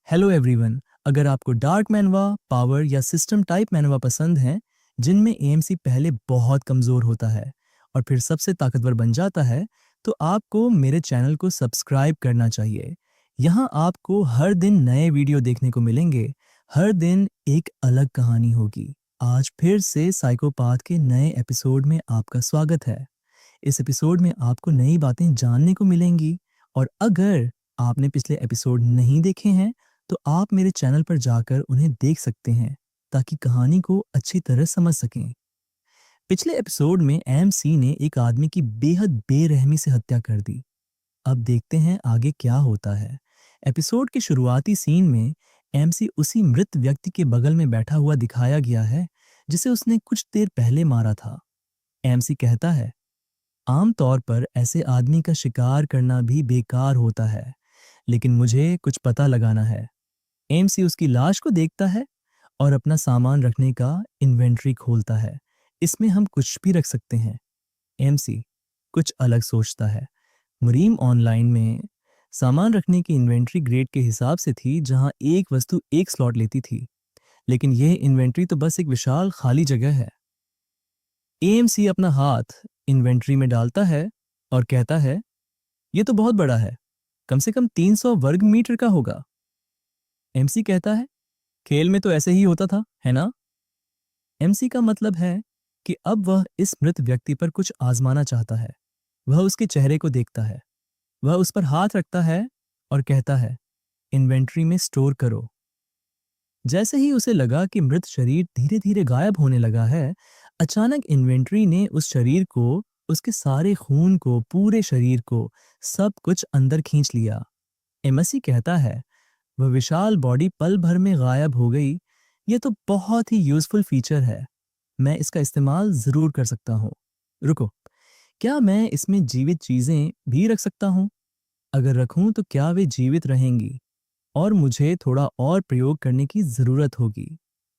Hello everyone. अगर आपको dark मैनवा, power या सिस्टम टाइप मैनवा पसंद हैं, जिनमें एएमसी पहले बहुत कमज़ोर होता है और फिर सबसे ताकतवर बन जाता है, तो आपको मेरे चैनल को सब्सक्राइब करना चाहिए। यहाँ आपको हर दिन नए वीडियो देखने को मिलेंगे। हर दिन एक अलग कहानी होगी। आज फिर से साइकोपाथ के नए एपिसोड में आपका स्वागत है। इस एपिसोड में आपको नई बातें जानने को मिलेंगी, और अगर आपने पिछले एपिसोड नहीं देखे हैं तो आप मेरे चैनल पर जाकर उन्हें देख सकते हैं ताकि कहानी को अच्छी तरह समझ सकें। पिछले एपिसोड में एमसी ने एक आदमी की बेहद बेरहमी से हत्या कर दी। अब देखते हैं आगे क्या होता है। एपिसोड के शुरुआती सीन में एमसी उसी मृत व्यक्ति के बगल में बैठा हुआ दिखाया गया है जिसे उसने कुछ देर पहले मारा था। एमसी कहता है, आमतौर पर ऐसे आदमी का शिकार करना भी बेकार होता है, लेकिन मुझे कुछ पता लगाना है। एमसी उसकी लाश को देखता है और अपना सामान रखने का इन्वेंट्री खोलता है। इसमें हम कुछ भी रख सकते हैं। एमसी कुछ अलग सोचता है। मुरीम ऑनलाइन में सामान रखने की इन्वेंट्री ग्रेड के हिसाब से थी, जहां एक वस्तु एक स्लॉट लेती थी, लेकिन यह इन्वेंट्री तो बस एक विशाल खाली जगह है। एएमसी अपना हाथ इन्वेंट्री में डालता है और कहता है, यह तो बहुत बड़ा है, कम से कम 300 वर्ग मीटर का होगा। एमसी कहता है, खेल में तो ऐसे ही होता था, है ना? एमसी का मतलब है कि अब वह इस मृत व्यक्ति पर कुछ आजमाना चाहता है। वह उसके चेहरे को देखता है। वह उस पर हाथ रखता है और कहता है, इन्वेंट्री में स्टोर करो। जैसे ही उसे लगा कि मृत शरीर धीरे धीरे गायब होने लगा है, अचानक इन्वेंट्री ने उस शरीर को, उसके सारे खून को, पूरे शरीर को, सब कुछ अंदर खींच लिया। एमसी कहता है, वह विशाल बॉडी पल भर में गायब हो गई। यह तो बहुत ही यूजफुल फीचर है। मैं इसका इस्तेमाल जरूर कर सकता हूँ। रुको, क्या मैं इसमें जीवित चीजें भी रख सकता हूँ? अगर रखूं तो क्या वे जीवित रहेंगी? और मुझे थोड़ा और प्रयोग करने की जरूरत होगी।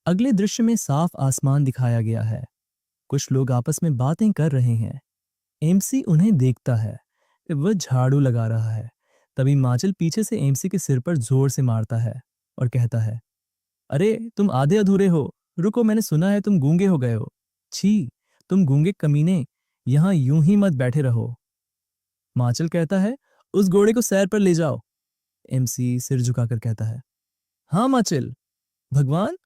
अगले दृश्य में साफ आसमान दिखाया गया है। कुछ लोग आपस में बातें कर रहे हैं। एमसी उन्हें देखता है। वह झाड़ू लगा रहा है। तभी माचल पीछे से एमसी के सिर पर जोर से मारता है और कहता है, अरे तुम आधे अधूरे हो। रुको, मैंने सुना है तुम गूंगे हो गए हो। छी, तुम गूंगे कमीने, यहाँ यूं ही मत बैठे रहो। माचल कहता है, उस घोड़े को सैर पर ले जाओ। एमसी सिर झुकाकर कहता है, हाँ माचल। भगवान,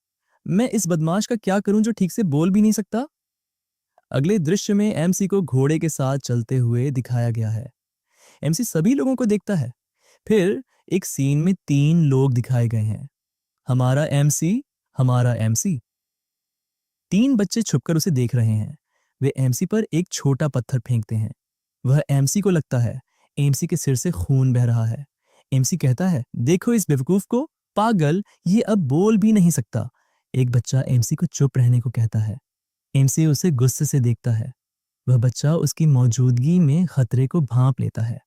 मैं इस बदमाश का क्या करूं जो ठीक से बोल भी नहीं सकता। अगले दृश्य में एमसी को घोड़े के साथ चलते हुए दिखाया गया है। एमसी सभी लोगों को देखता है। फिर एक सीन में 3 लोग दिखाए गए हैं। हमारा एमसी, हमारा एमसी। 3 बच्चे छुपकर उसे देख रहे हैं। वे एमसी पर एक छोटा पत्थर फेंकते हैं। वह एमसी को लगता है। एमसी के सिर से खून बह रहा है। एमसी कहता है, देखो इस बेवकूफ को, पागल, ये अब बोल भी नहीं सकता। एक बच्चा एमसी को चुप रहने को कहता है। एमसी उसे गुस्से से देखता है। वह बच्चा उसकी मौजूदगी में खतरे को भांप लेता है।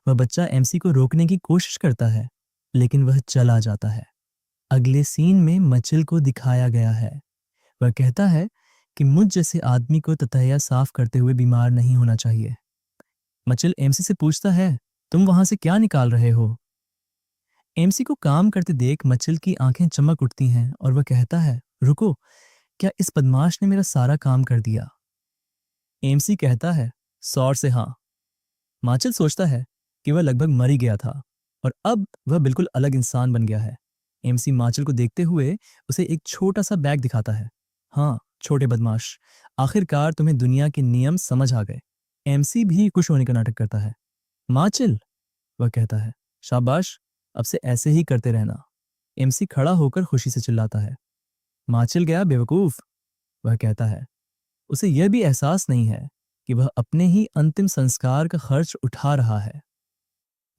वह बच्चा एमसी को रोकने की कोशिश करता है, लेकिन वह चला जाता है। अगले सीन में मचिल को दिखाया गया है। वह कहता है कि मुझ जैसे आदमी को ततैया साफ करते हुए बीमार नहीं होना चाहिए। मचिल एमसी से पूछता है, तुम वहां से क्या निकाल रहे हो? एमसी को काम करते देख मचिल की आंखें चमक उठती हैं और वह कहता है, रुको, क्या इस बदमाश ने मेरा सारा काम कर दिया? एमसी कहता है, सौर से हाँ। माचिल सोचता है कि वह लगभग मर ही गया था और अब वह बिल्कुल अलग इंसान बन गया है। एमसी माचिल को देखते हुए उसे एक छोटा सा बैग दिखाता है। हाँ छोटे बदमाश, आखिरकार तुम्हें दुनिया के नियम समझ आ गए। एमसी भी खुश होने का नाटक करता है। माचिल, वह कहता है, शाबाश, अब से ऐसे ही करते रहना। एमसी खड़ा होकर खुशी से चिल्लाता है। माचिल गया बेवकूफ, वह कहता है। उसे यह भी एहसास नहीं है कि वह अपने ही अंतिम संस्कार का खर्च उठा रहा है।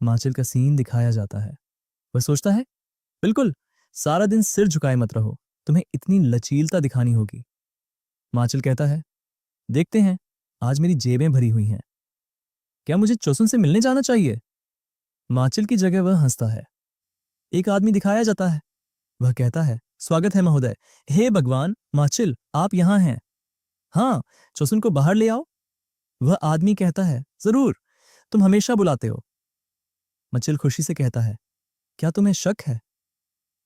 माचिल का सीन दिखाया जाता है। वह सोचता है, बिल्कुल, सारा दिन सिर झुकाए मत रहो, तुम्हें इतनी लचीलता दिखानी होगी। माचिल कहता है, देखते हैं, आज मेरी जेबें भरी हुई हैं। क्या मुझे चोसुन से मिलने जाना चाहिए? माचिल की जगह वह हंसता है। एक आदमी दिखाया जाता है। वह कहता है, स्वागत है महोदय। हे भगवान, माचिल, आप यहाँ हैं। हाँ, चोसुन को बाहर ले आओ। वह आदमी कहता है, जरूर, तुम हमेशा बुलाते हो। मचिल खुशी से कहता है, क्या तुम्हें शक है?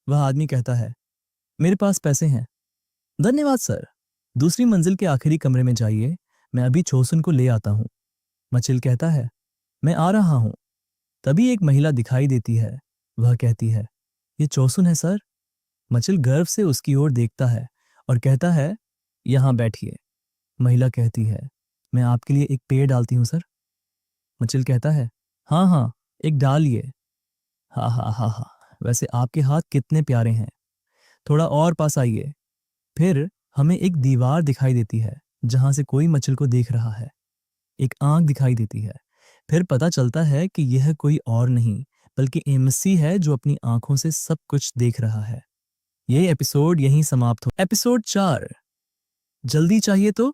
वह आदमी कहता है, मेरे पास पैसे हैं। धन्यवाद सर। दूसरी मंजिल के आखिरी कमरे में जाइए, मैं अभी चोसुन को ले आता हूँ। मचिल कहता है, मैं आ रहा हूँ। तभी एक महिला दिखाई देती है। वह कहती है, ये चोसुन है सर। मचिल गर्व से उसकी ओर देखता है और कहता है, यहाँ बैठिए। महिला कहती है, मैं आपके लिए एक पेड़ डालती हूँ सर। मचिल कहता है, हाँ हाँ, एक डालिए। हाँ हाँ हाँ हाँ, वैसे आपके हाथ कितने प्यारे हैं। थोड़ा और पास आइए। फिर हमें एक दीवार दिखाई देती है जहां से कोई मचिल को देख रहा है। एक आंख दिखाई देती है। फिर पता चलता है कि यह कोई और नहीं बल्कि एमसी है जो अपनी आंखों से सब कुछ देख रहा है। ये एपिसोड यहीं समाप्त हो। एपिसोड 4 जल्दी चाहिए तो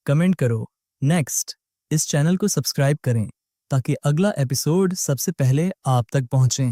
कमेंट करो नेक्स्ट। इस चैनल को सब्सक्राइब करें ताकि अगला एपिसोड सबसे पहले आप तक पहुंचे।